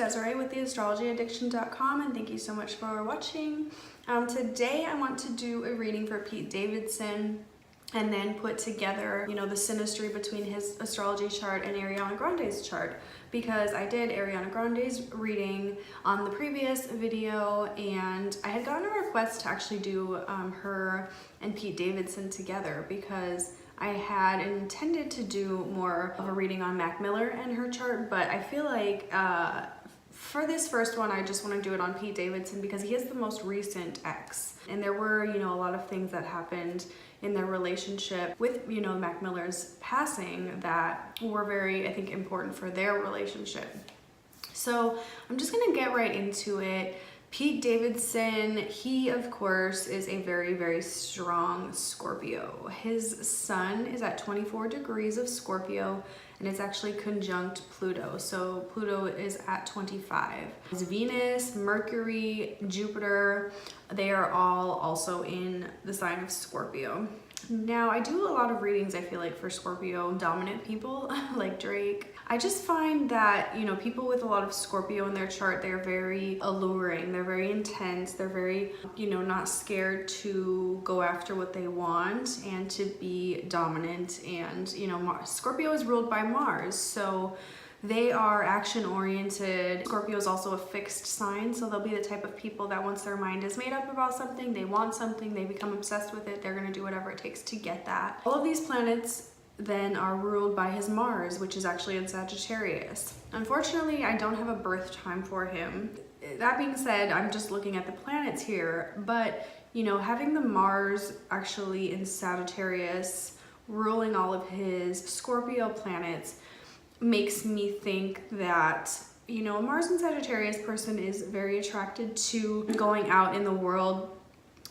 Desiree with theastrologyaddiction.com, and thank you so much for watching. Today I want to do a reading for Pete Davidson and then put together, the synastry between his astrology chart and Ariana Grande's chart, because I did Ariana Grande's reading on the previous video and I had gotten a request to actually do her and Pete Davidson together, because I had intended to do more of a reading on Mac Miller and her chart, but I feel like for this first one I just want to do it on Pete Davidson because he is the most recent ex, and there were a lot of things that happened in their relationship with Mac Miller's passing that were very, I think, important for their relationship. So I'm just gonna get right into it. Pete Davidson, he of course is a very, very strong Scorpio. His sun is at 24 degrees of Scorpio and it's actually conjunct Pluto. So Pluto is at 25. His Venus, Mercury, Jupiter, they are all also in the sign of Scorpio. Now, I do a lot of readings, I feel like, for Scorpio dominant people like Drake. I just find that, people with a lot of Scorpio in their chart, they're very alluring, they're very intense, they're very, not scared to go after what they want and to be dominant. And, Scorpio is ruled by Mars, so they are action-oriented. Scorpio is also a fixed sign, so they'll be the type of people that once their mind is made up about something, they want something, they become obsessed with it, they're gonna do whatever it takes to get that. All of these planets then are ruled by his Mars, which is actually in Sagittarius. Unfortunately, I don't have a birth time for him. That being said, I'm just looking at the planets here, but having the Mars actually in Sagittarius ruling all of his Scorpio planets makes me think that a Mars and Sagittarius person is very attracted to going out in the world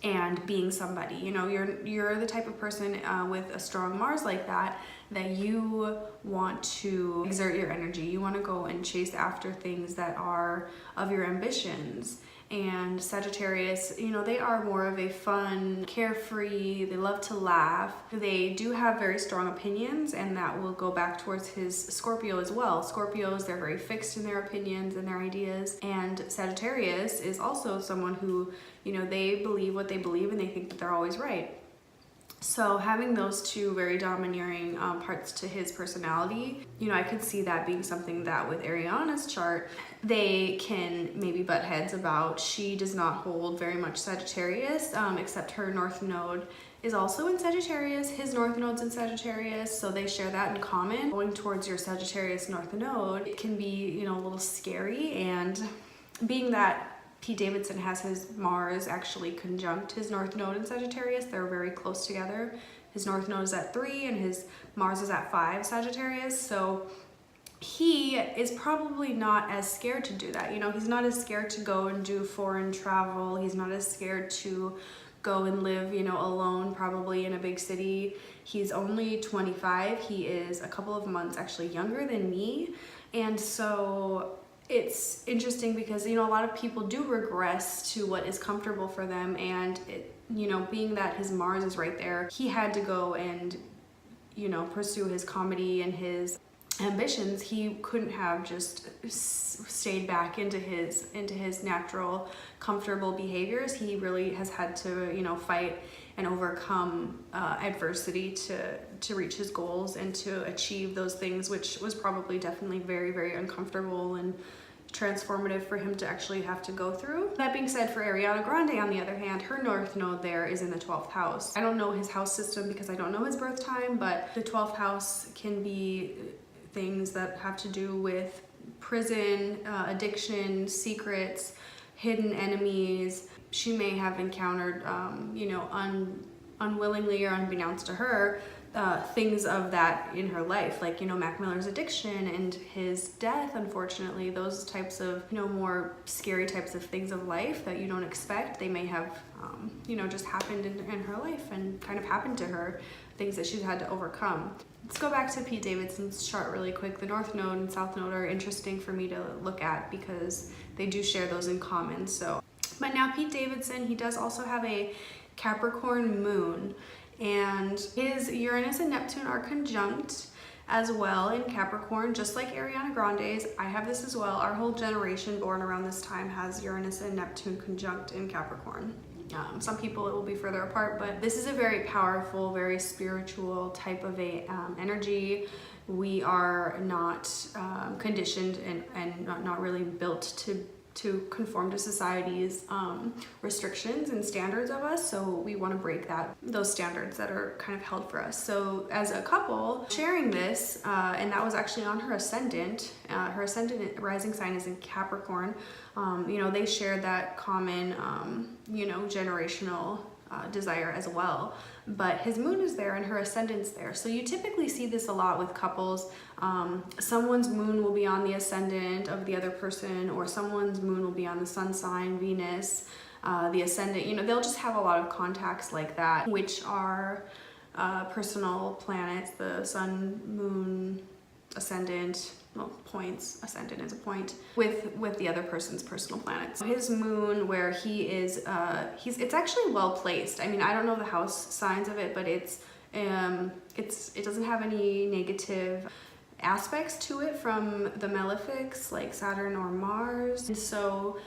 and being somebody. You're the type of person with a strong Mars like that you want to exert your energy. You want to go and chase after things that are of your ambitions. And Sagittarius, they are more of a fun, carefree, they love to laugh. They do have very strong opinions, and that will go back towards his Scorpio as well. Scorpios, they're very fixed in their opinions and their ideas. And Sagittarius is also someone who, they believe what they believe and they think that they're always right. So having those two very domineering parts to his personality, I could see that being something that with Ariana's chart, they can maybe butt heads about. She does not hold very much Sagittarius, except her North Node is also in Sagittarius. His North Node's in Sagittarius, so they share that in common. Going towards your Sagittarius North Node, it can be, a little scary, and being that Pete Davidson has his Mars actually conjunct his North Node in Sagittarius. They're very close together. His North Node is at 3 and his Mars is at 5 Sagittarius. So he is probably not as scared to do that. He's not as scared to go and do foreign travel. He's not as scared to go and live, alone, probably in a big city. He's only 25. He is a couple of months actually younger than me. And so it's interesting because, a lot of people do regress to what is comfortable for them, and being that his Mars is right there, he had to go and, pursue his comedy and his ambitions. He couldn't have just stayed back into his natural, comfortable behaviors. He really has had to, fight and overcome adversity to reach his goals and to achieve those things, which was probably definitely very, very uncomfortable and transformative for him to actually have to go through. That being said, for Ariana Grande, on the other hand, her North Node there is in the 12th house. I don't know his house system because I don't know his birth time, but the 12th house can be things that have to do with prison, addiction, secrets, hidden enemies. She may have encountered, unwillingly or unbeknownst to her, things of that in her life, like Mac Miller's addiction and his death. Unfortunately, those types of more scary types of things of life that you don't expect, they may have just happened in her life and kind of happened to her, things that she's had to overcome. Let's go back to Pete Davidson's chart really quick. The North Node and South Node are interesting for me to look at because they do share those in common. But now Pete Davidson, he does also have a Capricorn Moon, and his Uranus and Neptune are conjunct. as well in Capricorn, just like Ariana Grande's. I have this as well. Our whole generation born around this time has Uranus and Neptune conjunct in Capricorn. Some people it will be further apart, but this is a very powerful, very spiritual type of a energy. We are not conditioned and not really built to conform to society's restrictions and standards of us, so we want to break those standards that are kind of held for us. So as a couple sharing this, and that was actually on her ascendant rising sign is in Capricorn. They shared that common generational desire as well, but his moon is there and her ascendant's there. So you typically see this a lot with couples. Someone's moon will be on the ascendant of the other person, or someone's moon will be on the sun sign, Venus, the ascendant. They'll just have a lot of contacts like that, which are personal planets, the sun, moon, ascendant, points, ascendant is a point, with the other person's personal planets. His moon, where he is, it's actually well placed. I mean, I don't know the house signs of it, but it doesn't have any negative aspects to it from the malefics like Saturn or Mars. And so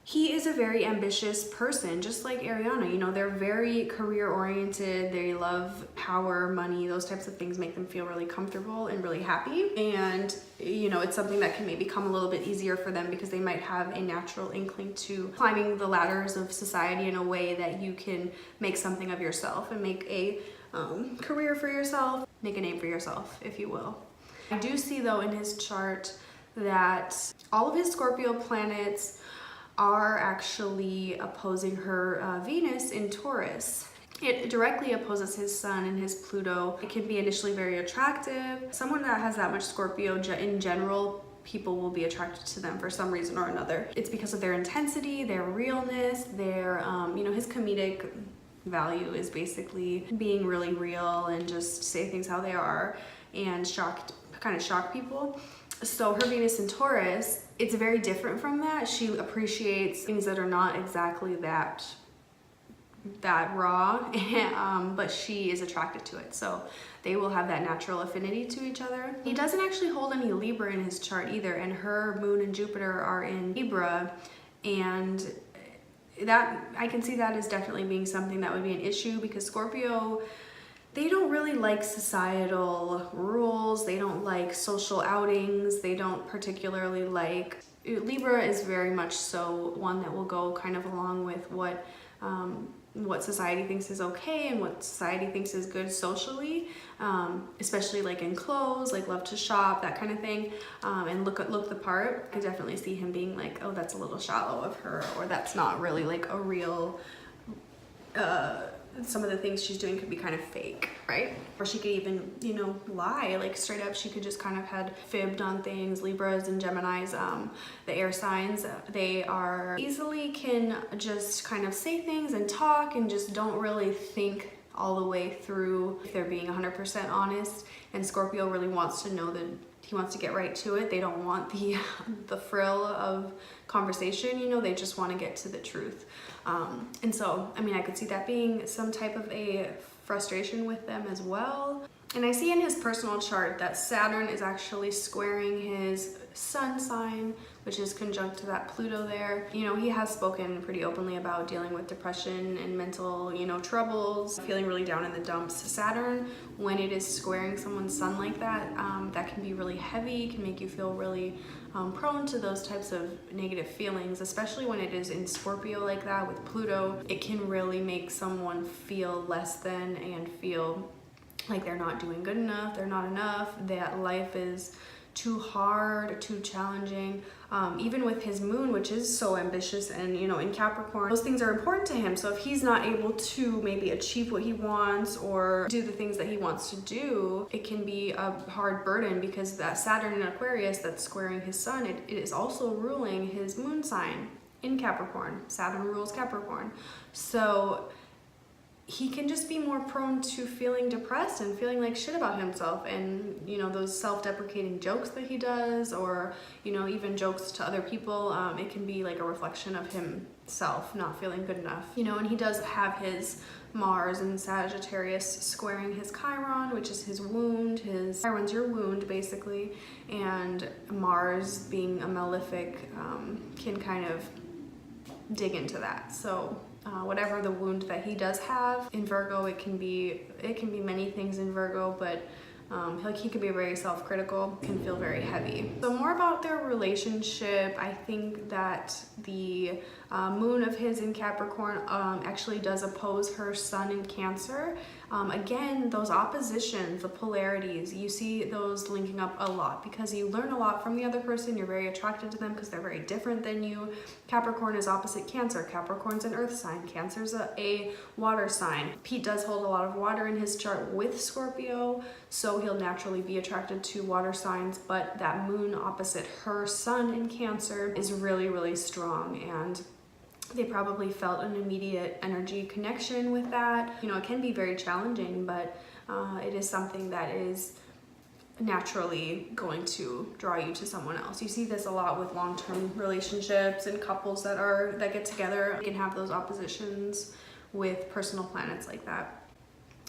he is a very ambitious person, just like Ariana. They're very career oriented. They love power, money, those types of things make them feel really comfortable and really happy. And it's something that can maybe come a little bit easier for them because they might have a natural inkling to climbing the ladders of society in a way that you can make something of yourself and make a career for yourself, make a name for yourself, if you will. I do see though in his chart that all of his Scorpio planets are actually opposing her Venus in Taurus. It directly opposes his sun and his Pluto. It can be initially very attractive. Someone that has that much Scorpio in general, people will be attracted to them for some reason or another. It's because of their intensity, their realness, their, his comedic value is basically being really real and just say things how they are and kind of shock people. So her Venus in Taurus, it's very different from that. She appreciates things that are not exactly that raw, but she is attracted to it. So they will have that natural affinity to each other. He doesn't actually hold any Libra in his chart either, and her moon and Jupiter are in Libra, and that I can see that as definitely being something that would be an issue because Scorpio, they don't really like societal rules. They don't like social outings. They don't particularly like, Libra is very much so one that will go kind of along with what society thinks is okay and what society thinks is good socially, especially like in clothes, like love to shop, that kind of thing, and look the part. I definitely see him being like, oh, that's a little shallow of her, or that's not really like a real, some of the things she's doing could be kind of fake, right? Or she could even, lie, like straight up. She could just kind of had fibbed on things. Libras and Geminis, the air signs, they are easily can just kind of say things and talk and just don't really think all the way through if they're being 100% honest. And Scorpio really wants to know that he wants to get right to it. They don't want the frill of conversation, they just want to get to the truth. And so, I mean, I could see that being some type of a frustration with them as well. And I see in his personal chart that Saturn is actually squaring his sun sign, which is conjunct to that Pluto there. He has spoken pretty openly about dealing with depression and mental, troubles, feeling really down in the dumps. Saturn, when it is squaring someone's sun like that, that can be really heavy, can make you feel really prone to those types of negative feelings, especially when it is in Scorpio like that with Pluto. It can really make someone feel less than and feel like they're not doing good enough, they're not enough, that life is too hard, too challenging. Even with his moon, which is so ambitious and in Capricorn, those things are important to him. So if he's not able to maybe achieve what he wants or do the things that he wants to do, it can be a hard burden because that Saturn in Aquarius that's squaring his sun, it is also ruling his moon sign in Capricorn. Saturn rules Capricorn. So he can just be more prone to feeling depressed and feeling like shit about himself, and you know, those self-deprecating jokes that he does, or you know, even jokes to other people, it can be like a reflection of himself not feeling good enough, you know. And he does have his Mars in Sagittarius squaring his Chiron, which is his wound. His Chiron's your wound basically, and Mars being a malefic can kind of dig into that. So whatever the wound that he does have in Virgo, it can be many things in Virgo, but like he could be very self-critical, can feel very heavy. So more about their relationship, I think that the moon of his in Capricorn actually does oppose her sun in Cancer. Again, those oppositions, the polarities, you see those linking up a lot because you learn a lot from the other person. You're very attracted to them because they're very different than you. Capricorn is opposite Cancer. Capricorn's an earth sign. Cancer's a water sign. Pete does hold a lot of water in his chart with Scorpio, so he'll naturally be attracted to water signs, but that moon opposite her sun in Cancer is really, really strong, and they probably felt an immediate energy connection with that. You know, it can be very challenging, but it is something that is naturally going to draw you to someone else. You see this a lot with long-term relationships and couples that get together. You can have those oppositions with personal planets like that.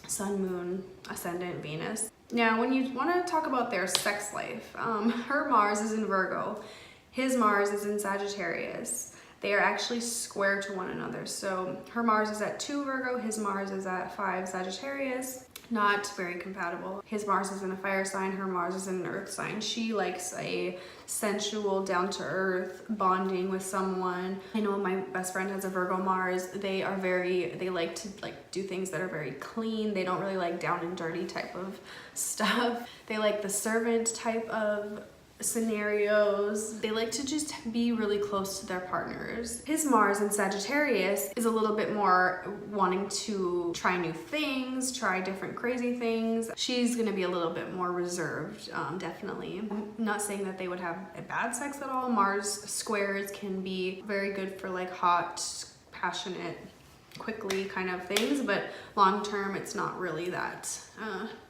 Sun, Moon, Ascendant, Venus. Now, when you want to talk about their sex life, her Mars is in Virgo. His Mars is in Sagittarius. They are actually square to one another. So her Mars is at 2 Virgo, his Mars is at 5 Sagittarius. Not very compatible. His Mars is in a fire sign, her Mars is in an earth sign. She likes a sensual, down-to-earth bonding with someone. I know my best friend has a Virgo Mars. They like to do things that are very clean. They don't really like down and dirty type of stuff. They like the servant type of scenarios. They like to just be really close to their partners. His Mars in Sagittarius is a little bit more wanting to try new things, try different crazy things. She's gonna be a little bit more reserved, definitely. I'm not saying that they would have a bad sex at all. Mars squares can be very good for like hot, passionate, quickly kind of things, but long term it's not really that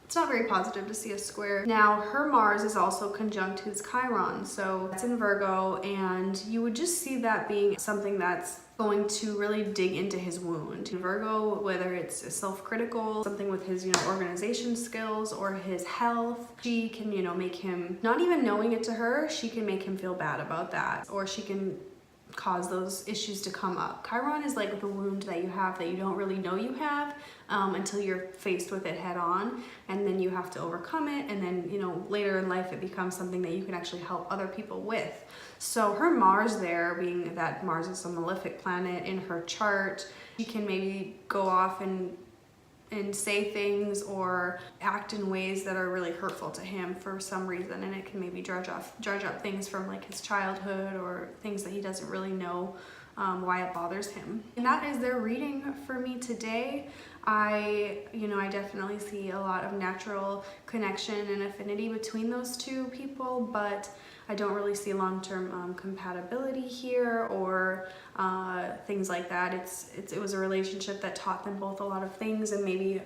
it's not very positive to see a square. Now, her Mars is also conjunct his Chiron, so it's in Virgo, and you would just see that being something that's going to really dig into his wound. In Virgo, whether it's self-critical, something with his, you know, organization skills or his health, she can, you know, make him, not even knowing it to her, she can make him feel bad about that, or she can cause those issues to come up. Chiron is like the wound that you have that you don't really know you have until you're faced with it head on, and then you have to overcome it, and then, you know, later in life it becomes something that you can actually help other people with. So her Mars there, being that Mars is a malefic planet in her chart, she can maybe go off and say things or act in ways that are really hurtful to him for some reason, and it can maybe drudge up things from like his childhood or things that he doesn't really know why it bothers him. And that is their reading for me today. I definitely see a lot of natural connection and affinity between those two people, but I don't really see long-term compatibility here or things like that. It was a relationship that taught them both a lot of things and maybe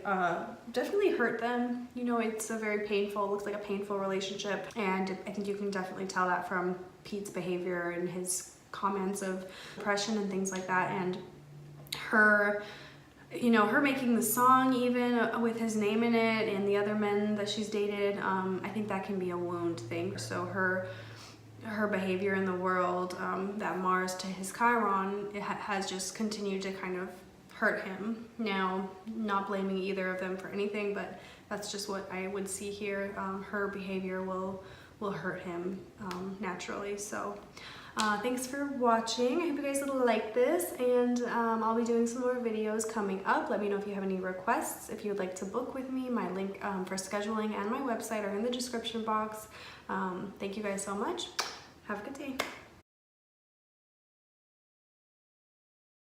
definitely hurt them. You know, it's a very painful, looks like a painful relationship, and I think you can definitely tell that from Pete's behavior and his comments of depression and things like that, and her making the song even with his name in it and the other men that she's dated. I think that can be a wound thing. So her behavior in the world, that Mars to his Chiron, it has just continued to kind of hurt him. Now, not blaming either of them for anything, but that's just what I would see here. Her behavior will hurt him naturally. So thanks for watching. I hope you guys will like this, and I'll be doing some more videos coming up. Let me know if you have any requests. If you would like to book with me, my link for scheduling and my website are in the description box. Thank you guys so much. Have a good day.